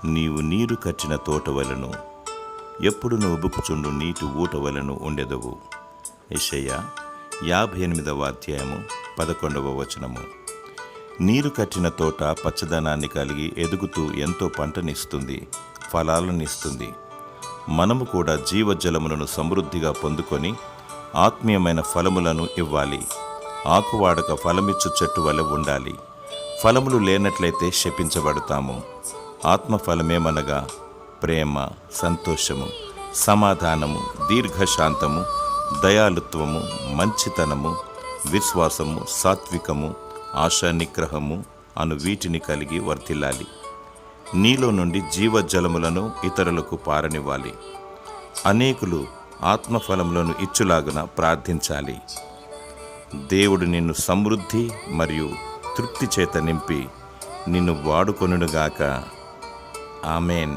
నీవు నీరు కట్టిన తోటవలను ఎప్పుడును ఉబుకుచుండు నీటి ఊటవలను ఉండెదవు. యెషయా 58వ అధ్యాయము 11వ వచనము. నీరు కట్టిన తోట పచ్చదనాన్ని కలిగి ఎదుగుతూ ఎంతో పంటనిస్తుంది, ఫలాలనిస్తుంది. మనము కూడా జీవజలములను సమృద్ధిగా పొందుకొని ఆత్మీయమైన ఫలములను ఇవ్వాలి. ఆకువాడక ఫలమిచ్చు చెట్టు వలె ఉండాలి. ఫలములు లేనట్లయితే శపించబడతాము. ఆత్మఫలమేమనగా ప్రేమ, సంతోషము, సమాధానము, దీర్ఘశాంతము, దయాళుత్వము, మంచితనము, విశ్వాసము, సాత్వికము, ఆశానిగ్రహము అను వీటిని కలిగి వర్ధిల్లాలి. నీలో నుండి జీవజలములను ఇతరులకు పారనివ్వాలి. అనేకులు ఆత్మఫలములను ఇచ్చులాగున ప్రార్థించాలి. దేవుడు నిన్ను సమృద్ధి మరియు తృప్తి చేత నింపి నిన్ను వాడుకొనుగాక. ఆమేన్.